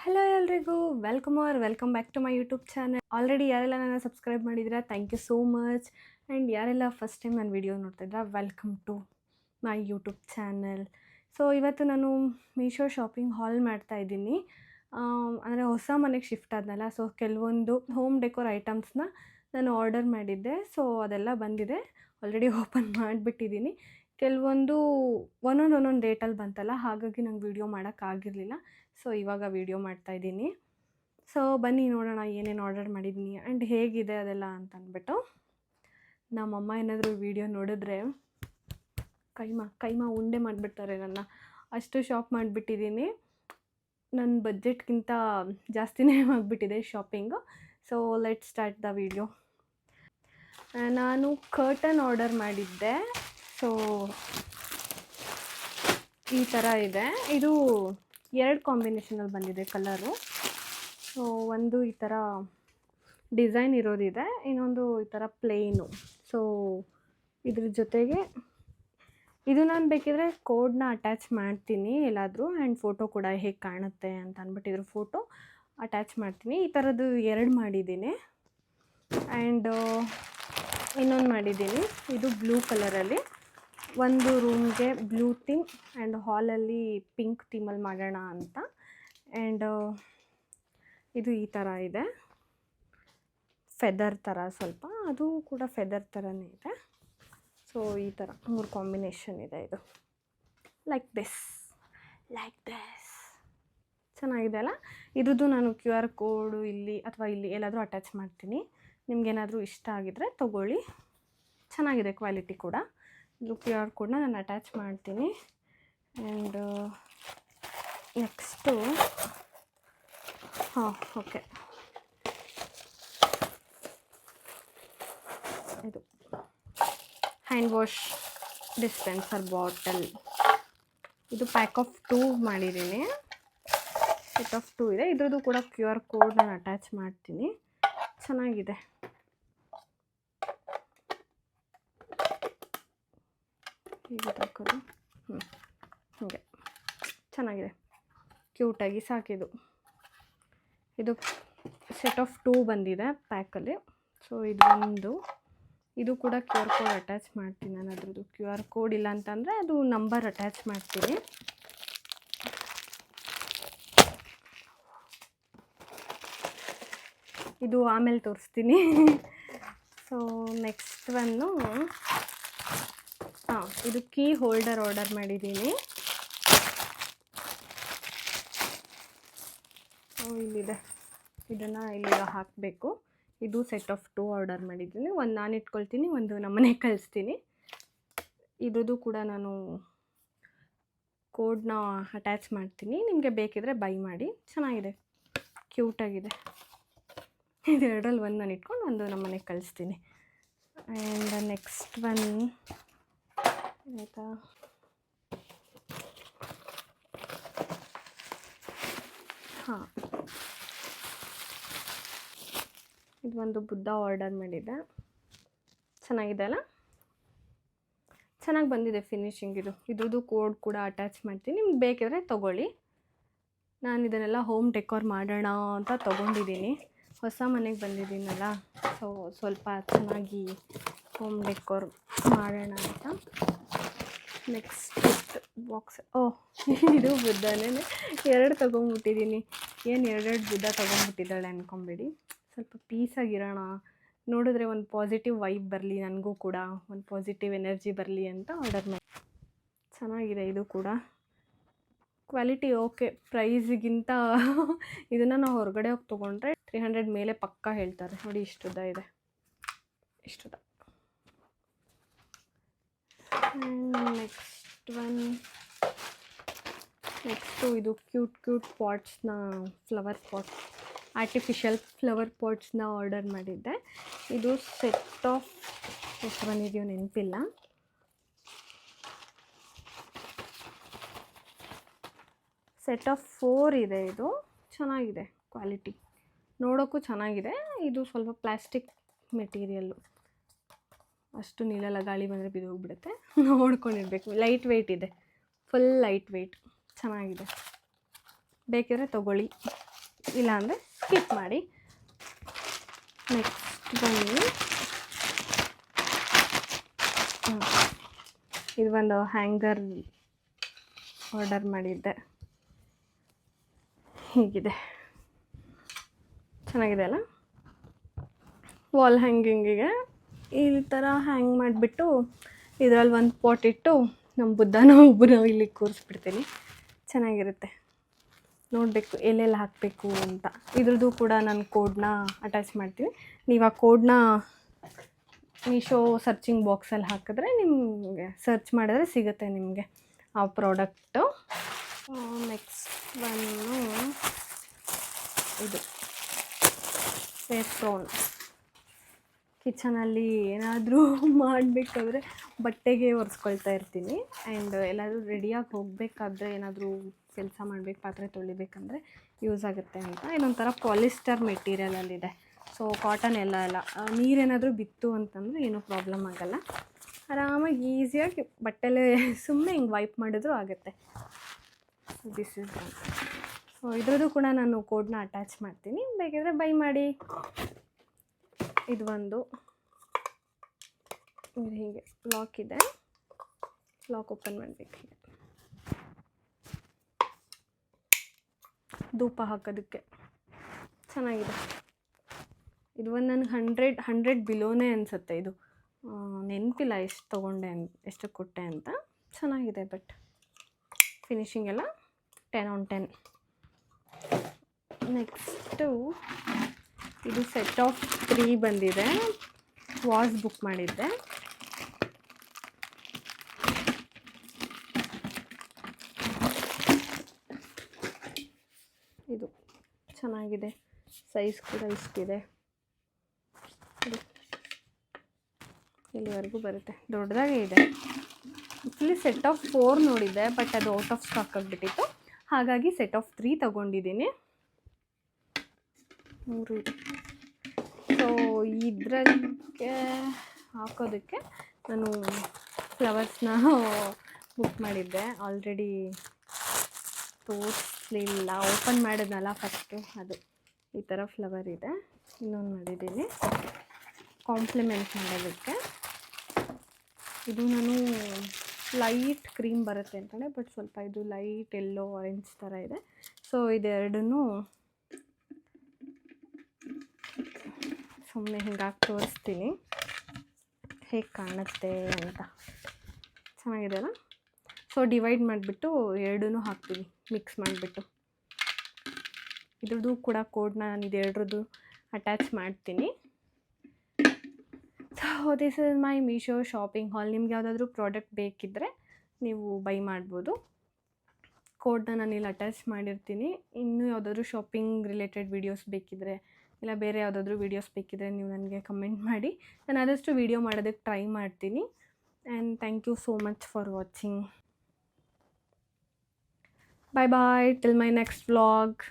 Hello ಎಲ್ರಿಗೂ welcome back to my YouTube channel. Already ಯಾರೆಲ್ಲ ನನ್ನ ಸಬ್ಸ್ಕ್ರೈಬ್ ಮಾಡಿದ್ದೀರಾ, thank you so much. And ಯಾರೆಲ್ಲ ಫಸ್ಟ್ ಟೈಮ್ ನನ್ನ ವೀಡಿಯೋ ನೋಡ್ತಾಯಿದ್ದೀರಾ, welcome to my YouTube channel. So ಇವತ್ತು ನಾನು ಮೀಶೋ ಶಾಪಿಂಗ್ ಹಾಲ್ ಮಾಡ್ತಾಯಿದ್ದೀನಿ. ಅಂದರೆ ಹೊಸ ಮನೆಗೆ ಶಿಫ್ಟ್ ಆದ್ನಲ್ಲ, ಸೊ ಕೆಲವೊಂದು ಹೋಮ್ ಡೆಕೋರ್ ಐಟಮ್ಸ್ನ ನಾನು ಆರ್ಡರ್ ಮಾಡಿದ್ದೆ. ಸೊ ಅದೆಲ್ಲ ಬಂದಿದೆ, ಆಲ್ರೆಡಿ ಓಪನ್ ಮಾಡಿಬಿಟ್ಟಿದ್ದೀನಿ. ಕೆಲವೊಂದು ಒಂದೊಂದು ಡೇಟಲ್ಲಿ ಬಂತಲ್ಲ, ಹಾಗಾಗಿ ನಂಗೆ ವೀಡಿಯೋ ಮಾಡೋಕ್ಕಾಗಿರಲಿಲ್ಲ. ಸೊ ಇವಾಗ ವೀಡಿಯೋ ಮಾಡ್ತಾಯಿದ್ದೀನಿ. ಸೊ ಬನ್ನಿ ನೋಡೋಣ ಏನೇನು ಆರ್ಡರ್ ಮಾಡಿದ್ದೀನಿ ಆ್ಯಂಡ್ ಹೇಗಿದೆ ಅದೆಲ್ಲ ಅಂತ ಅಂದ್ಬಿಟ್ಟು. ನಮ್ಮಮ್ಮ ಏನಾದರೂ ವೀಡಿಯೋ ನೋಡಿದ್ರೆ ಕೈಮಾ ಉಂಡೆ ಮಾಡಿಬಿಡ್ತಾರೆ ನನ್ನ, ಅಷ್ಟು ಶಾಪ್ ಮಾಡಿಬಿಟ್ಟಿದ್ದೀನಿ. ನನ್ನ ಬಜೆಟ್ಗಿಂತ ಜಾಸ್ತಿನೇ ಆಗಿಬಿಟ್ಟಿದೆ shopping. So let start the video. ನಾನು ಕರ್ಟನ್ ಆರ್ಡರ್ ಮಾಡಿದ್ದೆ. ಸೊ ಈ ಥರ ಇದೆ, ಇದು 2 ಕಾಂಬಿನೇಷನಲ್ಲಿ ಬಂದಿದೆ ಕಲರು. ಸೊ ಒಂದು ಈ ಥರ ಡಿಸೈನ್ ಇರೋದಿದೆ, ಇನ್ನೊಂದು ಈ ಥರ ಪ್ಲೇನು. ಸೊ ಇದ್ರ ಜೊತೆಗೆ ಇದು ನಾನು ಬೇಕಿದ್ರೆ ಕೋಡ್ನ ಅಟ್ಯಾಚ್ ಮಾಡ್ತೀನಿ ಎಲ್ಲಾದರೂ, ಆ್ಯಂಡ್ ಫೋಟೋ ಕೂಡ ಹೇಗೆ ಕಾಣುತ್ತೆ ಅಂತ ಅಂದ್ಬಿಟ್ಟು ಇದ್ರ ಫೋಟೋ ಅಟ್ಯಾಚ್ ಮಾಡ್ತೀನಿ. ಈ ಥರದ್ದು 2 ಮಾಡಿದ್ದೀನಿ. ಆ್ಯಂಡ್ ಇನ್ನೊಂದು ಮಾಡಿದ್ದೀನಿ, ಇದು ಬ್ಲೂ ಕಲರಲ್ಲಿ. ಒಂದು ರೂಮ್ಗೆ ಬ್ಲೂ ಥೀಮ್ ಆ್ಯಂಡ್ ಹಾಲಲ್ಲಿ ಪಿಂಕ್ ಥೀಮಲ್ಲಿ ಮಾಡೋಣ ಅಂತ. ಆ್ಯಂಡ್ ಇದು ಈ ಥರ ಇದೆ, ಫೆದರ್ ಥರ ಸ್ವಲ್ಪ, ಅದು ಕೂಡ ಫೆದರ್ ಥರನೇ ಇದೆ. ಸೊ ಈ ಥರ 3 ಕಾಂಬಿನೇಷನ್ ಇದೆ. ಇದು ಲೈಕ್ ದಿಸ್ ಚೆನ್ನಾಗಿದೆ ಅಲ್ಲ. ಇದ್ರದ್ದು ನಾನು QR ಕೋಡು ಇಲ್ಲಿ ಅಥವಾ ಇಲ್ಲಿ ಎಲ್ಲಾದರೂ ಅಟ್ಯಾಚ್ ಮಾಡ್ತೀನಿ. ನಿಮಗೇನಾದರೂ ಇಷ್ಟ ಆಗಿದ್ರೆ ತೊಗೊಳ್ಳಿ, ಚೆನ್ನಾಗಿದೆ ಕ್ವಾಲಿಟಿ ಕೂಡ. ಇದು QR ಕೋಡ್ನ ನಾನು ಅಟ್ಯಾಚ್ ಮಾಡ್ತೀನಿ. ಆ್ಯಂಡ್ ನೆಕ್ಸ್ಟು ಓಕೆ, ಇದು ಹ್ಯಾಂಡ್ ವಾಶ್ ಡಿಸ್ಪೆನ್ಸರ್ ಬಾಟಲ್. ಇದು ಪ್ಯಾಕ್ ಆಫ್ 2 ಮಾಡಿದ್ದೀನಿ, ಸೆಟ್ ಆಫ್ 2 ಇದೆ. ಇದ್ರದ್ದು ಕೂಡ QR ಕೋಡ್ ನಾನು ಅಟ್ಯಾಚ್ ಮಾಡ್ತೀನಿ. ಚೆನ್ನಾಗಿದೆ, ಹೀಗೆ ಹಾಕೋದು. ಹೀಗೆ ಚೆನ್ನಾಗಿದೆ, ಕ್ಯೂಟಾಗಿ ಸಾಕಿದು. ಇದು ಸೆಟ್ ಆಫ್ 2 ಬಂದಿದೆ ಪ್ಯಾಕಲ್ಲಿ. ಸೊ ಇದು ಕೂಡ QR ಕೋಡ್ ಅಟ್ಯಾಚ್ ಮಾಡ್ತೀನಿ ನಾನು. ಅದ್ರದ್ದು QR ಕೋಡ್ ಇಲ್ಲ ಅಂತಂದರೆ ಅದು ನಂಬರ್ ಅಟ್ಯಾಚ್ ಮಾಡ್ತೀನಿ. ಇದು ಆಮೇಲೆ ತೋರಿಸ್ತೀನಿ. ಸೊ ನೆಕ್ಸ್ಟ್ ಒಂದು ಇದು ಕೀ ಹೋಲ್ಡರ್ ಆರ್ಡರ್ ಮಾಡಿದ್ದೀನಿ. ಇಲ್ಲಿದೆ, ಇದನ್ನು ಇಲ್ಲಿಗ ಹಾಕಬೇಕು. ಇದು ಸೆಟ್ ಆಫ್ 2 ಆರ್ಡರ್ ಮಾಡಿದ್ದೀನಿ. ಒಂದು ನಾನು ಇಟ್ಕೊಳ್ತೀನಿ, ಒಂದು ನಮ್ಮನೆಗೆ ಕಳಿಸ್ತೀನಿ. ಇದ್ರದ್ದು ಕೂಡ ನಾನು ಕೋಡ್ನ ಅಟ್ಯಾಚ್ ಮಾಡ್ತೀನಿ, ನಿಮಗೆ ಬೇಕಿದ್ರೆ ಬೈ ಮಾಡಿ. ಚೆನ್ನಾಗಿದೆ, ಕ್ಯೂಟಾಗಿದೆ. ಇದು 2ರಲ್ಲಿ ಒಂದು ನಾನು ಇಟ್ಕೊಂಡು ಒಂದು ನಮ್ಮನೆಗೆ ಕಳಿಸ್ತೀನಿ. ಆ್ಯಂಡ್ ನೆಕ್ಸ್ಟ್ ಒನ್ ಆಯಿತಾ, ಇದು ಒಂದು ಬುದ್ಧ ಆರ್ಡರ್ ಮಾಡಿದ್ದೆ. ಚೆನ್ನಾಗಿದೆ ಅಲ್ಲ, ಚೆನ್ನಾಗಿ ಬಂದಿದೆ ಫಿನಿಶಿಂಗ್. ಇದ್ರದ್ದು ಕೋಡ್ ಕೂಡ ಅಟ್ಯಾಚ್ ಮಾಡ್ತೀನಿ, ನಿಮ್ಗೆ ಬೇಕಿದ್ರೆ ತೊಗೊಳ್ಳಿ. ನಾನು ಇದನ್ನೆಲ್ಲ ಹೋಮ್ ಡೆಕೋರ್ ಮಾಡೋಣ ಅಂತ ತೊಗೊಂಡಿದ್ದೀನಿ. ಹೊಸ ಮನೆಗೆ ಬಂದಿದ್ದೀನಲ್ಲ, ಸೊ ಸ್ವಲ್ಪ ಚೆನ್ನಾಗಿ ಹೋಮ್ ಡೆಕೋರ್ ಮಾಡೋಣ ಅಂತ. ನೆಕ್ಸ್ಟ್ ಬಾಕ್ಸ್, ಇದು ಬುದ್ಧನೇ 2 ತೊಗೊಂಡ್ಬಿಟ್ಟಿದ್ದೀನಿ. ಏನು 2 ಬುದ್ಧ ತೊಗೊಂಡ್ಬಿಟ್ಟಿದ್ದಾಳೆ ಅಂದ್ಕೊಂಬೇಡಿ. ಸ್ವಲ್ಪ ಪೀಸಾಗಿರೋಣ, ನೋಡಿದ್ರೆ ಒಂದು ಪಾಸಿಟಿವ್ ವೈಬ್ ಬರಲಿ, ನನಗೂ ಕೂಡ ಒಂದು ಪಾಸಿಟಿವ್ ಎನರ್ಜಿ ಬರಲಿ ಅಂತ ಆರ್ಡರ್ ಮಾಡಿ. ಚೆನ್ನಾಗಿದೆ, ಇದು ಕೂಡ ಕ್ವಾಲಿಟಿ ಓಕೆ. ಪ್ರೈಸಿಗಿಂತ ಇದನ್ನು ನಾವು ಹೊರಗಡೆ ಹೋಗಿ ತೊಗೊಂಡ್ರೆ 300 ಮೇಲೆ ಪಕ್ಕ ಹೇಳ್ತಾರೆ. ನೋಡಿ, ಇಷ್ಟುದ್ದ ಇದೆ, ಇಷ್ಟುದ್ದ. ನೆಕ್ಸ್ಟು ಇದು ಕ್ಯೂಟ್ ಪಾಟ್ಸ್ನ, ಫ್ಲವರ್ ಪಾಟ್, ಆರ್ಟಿಫಿಷಿಯಲ್ ಫ್ಲವರ್ ಪಾಟ್ಸ್ನ ಆರ್ಡರ್ ಮಾಡಿದ್ದೆ. ಇದು ಸೆಟ್ ಆಫ್ ಎಷ್ಟು ಬಂದಿದೆಯೋ ನೆನಪಿಲ್ಲ. ಸೆಟ್ ಆಫ್ 4 ಇದೆ. ಇದು ಚೆನ್ನಾಗಿದೆ, ಕ್ವಾಲಿಟಿ ನೋಡೋಕ್ಕೂ ಚೆನ್ನಾಗಿದೆ. ಇದು ಸ್ವಲ್ಪ ಪ್ಲಾಸ್ಟಿಕ್ ಮೆಟೀರಿಯಲ್ಲು, ಅಷ್ಟು ನಿಲ್ಲಲ್ಲ, ಗಾಳಿ ಬಂದರೆ ಬಿದ್ದೋಗ್ಬಿಡುತ್ತೆ, ನೋಡ್ಕೊಂಡಿರ್ಬೇಕು. ಲೈಟ್ ವೆಯ್ಟ್ ಇದೆ, ಫುಲ್ ಲೈಟ್ ವೆಯ್ಟ್, ಚೆನ್ನಾಗಿದೆ. ಬೇಕಿದ್ರೆ ತೊಗೊಳ್ಳಿ. ಇಲ್ಲಾಂದರೆ ಸ್ಕಿಪ್ ಮಾಡಿ. ನೆಕ್ಸ್ಟ್ ಬನ್ನಿ, ಇದು ಒಂದು ಹ್ಯಾಂಗರ್ ಆರ್ಡರ್ ಮಾಡಿದ್ದೆ. ಹೀಗಿದೆ, ಚೆನ್ನಾಗಿದೆ ಅಲ್ಲ. ವಾಲ್ ಹ್ಯಾಂಗಿಂಗಿಗೆ ಈ ಥರ ಹ್ಯಾಂಗ್ ಮಾಡಿಬಿಟ್ಟು ಇದರಲ್ಲಿ ಒಂದು ಪಾಟ್ ಇಟ್ಟು ನಮ್ಮ ಬುದ್ಧನ ಒಬ್ಬರು ಇಲ್ಲಿ ಕೂರಿಸ್ಬಿಡ್ತೀನಿ. ಚೆನ್ನಾಗಿರುತ್ತೆ, ನೋಡಬೇಕು ಎಲ್ಲೆಲ್ಲಿ ಹಾಕಬೇಕು ಅಂತ. ಇದ್ರದ್ದು ಕೂಡ ನಾನು ಕೋಡ್ನ ಅಟ್ಯಾಚ್ ಮಾಡ್ತೀವಿ. ನೀವು ಆ ಕೋಡ್ನ ಮೀಶೋ ಸರ್ಚಿಂಗ್ ಬಾಕ್ಸಲ್ಲಿ ಹಾಕಿದ್ರೆ ನಿಮಗೆ ಸರ್ಚ್ ಮಾಡಿದ್ರೆ ಸಿಗುತ್ತೆ ನಿಮಗೆ ಆ ಪ್ರಾಡಕ್ಟು. ನೆಕ್ಸ್ಟ್ ಬಂದು ಇದು ಸೇಫ್ರೋನ್. ಕಿಚನಲ್ಲಿ ಏನಾದರೂ ಮಾಡಬೇಕಾದ್ರೆ ಬಟ್ಟೆಗೆ ಒರೆಸ್ಕೊಳ್ತಾ ಇರ್ತೀನಿ. ಆ್ಯಂಡ್ ಎಲ್ಲಾದರೂ ರೆಡಿಯಾಗಿ ಹೋಗಬೇಕಾದ್ರೆ ಏನಾದರೂ ಕೆಲಸ ಮಾಡಬೇಕು, ಪಾತ್ರೆ ತೊಳಿಬೇಕಂದ್ರೆ ಯೂಸ್ ಆಗುತ್ತೆ ಅಂತ. ಇದೊಂಥರ ಪಾಲಿಸ್ಟರ್ ಮೆಟೀರಿಯಲಲ್ಲಿದೆ. ಸೊ ಕಾಟನ್ ಎಲ್ಲ ನೀರೇನಾದರೂ ಬಿತ್ತು ಅಂತಂದರೆ ಏನೂ ಪ್ರಾಬ್ಲಮ್ ಆಗೋಲ್ಲ. ಆರಾಮಾಗಿ ಈಸಿಯಾಗಿ ಬಟ್ಟೆಲೇ ಸುಮ್ಮನೆ ಹಿಂಗೆ ವೈಪ್ ಮಾಡಿದ್ರೂ ಆಗುತ್ತೆ. This is one. ಸೊ ಇದ್ರದ್ದು ಕೂಡ ನಾನು ಕೋಡ್ನ ಅಟ್ಯಾಚ್ ಮಾಡ್ತೀನಿ, ಬೇಕಿದ್ರೆ ಬೈ ಮಾಡಿ. ಇದು ಒಂದು ಹೀಗೆ ಲಾಕ್ ಇದೆ, ಲಾಕ್ ಓಪನ್ ಮಾಡಬೇಕು. ಹೀಗೆ ಧೂಪ ಹಾಕೋದಕ್ಕೆ ಚೆನ್ನಾಗಿದೆ. ಇದು ಒಂದು ನನಗೆ 100 ಬಿಲೋನೇ ಅನಿಸುತ್ತೆ. ಇದು ನೆನಪಿಲ್ಲ ಎಷ್ಟು ತೊಗೊಂಡೆ ಎಷ್ಟು ಕೊಟ್ಟೆ ಅಂತ. ಚೆನ್ನಾಗಿದೆ, ಬಟ್ ಫಿನಿಶಿಂಗ್ ಎಲ್ಲ 10 on 10. ನೆಕ್ಸ್ಟು ಇದು ಸೆಟ್ ಆಫ್ 3 ಬಂದಿದೆ. ವಾಸ್ ಬುಕ್ ಮಾಡಿದ್ದೆ. ಇದು ಚೆನ್ನಾಗಿದೆ, ಸೈಜ್ ಕೂಡ ಇಷ್ಟಿದೆ. ಇಲ್ಲಿವರೆಗೂ ಬರುತ್ತೆ, ದೊಡ್ಡದಾಗೇ ಇದೆ. ಆ್ಯಕ್ಚುಲಿ ಸೆಟ್ ಆಫ್ 4 ನೋಡಿದ್ದೆ, ಬಟ್ ಅದು ಔಟ್ ಆಫ್ ಸ್ಟಾಕ್ ಆಗಿಬಿಟ್ಟಿತ್ತು. ಹಾಗಾಗಿ ಸೆಟ್ ಆಫ್ 3 ತೊಗೊಂಡಿದ್ದೀನಿ. 3 ಇದೆ. ಸೊ ಇದಕ್ಕೆ ಹಾಕೋದಕ್ಕೆ ನಾನು ಫ್ಲವರ್ಸ್ನ ಬುಕ್ ಮಾಡಿದ್ದೆ. ಆಲ್ರೆಡಿ ತೋರಿಸಲಿಲ್ಲ, ಓಪನ್ ಮಾಡಿದ್ನಲ್ಲ ಫಸ್ಟು, ಅದು ಈ ಥರ ಫ್ಲವರ್ ಇದೆ. ಇನ್ನೊಂದು ಮಾಡಿದ್ದೀನಿ ಕಾಂಪ್ಲಿಮೆಂಟ್ ಮಾಡೋದಕ್ಕೆ. ಇದು ನಾನು ಲೈಟ್ ಕ್ರೀಮ್ ಬರುತ್ತೆ ಅಂತಲೇ, ಬಟ್ ಸ್ವಲ್ಪ ಇದು ಲೈಟ್ ಎಲ್ಲೋ ಆರೆಂಜ್ ಥರ ಇದೆ. ಸೊ ಇದೆರಡನ್ನೂ ಸುಮ್ಮನೆ ಹಿಂಗಾಗಿ ತೋರಿಸ್ತೀನಿ ಹೇಗೆ ಕಾಣುತ್ತೆ ಅಂತ. ಚೆನ್ನಾಗಿದೆ ಅಲ್ಲ. ಸೊ ಡಿವೈಡ್ ಮಾಡಿಬಿಟ್ಟು ಎರಡೂ ಹಾಕ್ತೀನಿ, ಮಿಕ್ಸ್ ಮಾಡಿಬಿಟ್ಟು. ಇದ್ರದ್ದು ಕೂಡ ಕೋಡ್ನ ನಾನು ಇದೆರಡ್ರದ್ದು ಅಟ್ಯಾಚ್ ಮಾಡ್ತೀನಿ. So this is my Meesho shopping haul. ನಿಮ್ಗೆ ಯಾವುದಾದ್ರೂ ಪ್ರಾಡಕ್ಟ್ ಬೇಕಿದ್ದರೆ ನೀವು ಬೈ ಮಾಡ್ಬೋದು. ಕೋಡ್ನ ನಾನು ಇಲ್ಲಿ ಅಟ್ಯಾಚ್ ಮಾಡಿರ್ತೀನಿ. ಇನ್ನೂ ಯಾವುದಾದ್ರೂ ಶಾಪಿಂಗ್ ರಿಲೇಟೆಡ್ ವೀಡಿಯೋಸ್ ಬೇಕಿದ್ದರೆ, ಇಲ್ಲ ಬೇರೆ ಯಾವುದಾದ್ರೂ ವೀಡಿಯೋಸ್ ಬೇಕಿದ್ದರೆ ನೀವು ನನಗೆ ಕಮೆಂಟ್ ಮಾಡಿ. ನಾನು ಆದಷ್ಟು ವೀಡಿಯೋ ಮಾಡೋದಕ್ಕೆ ಟ್ರೈ ಮಾಡ್ತೀನಿ. And thank you so much for watching. Bye bye till my next vlog.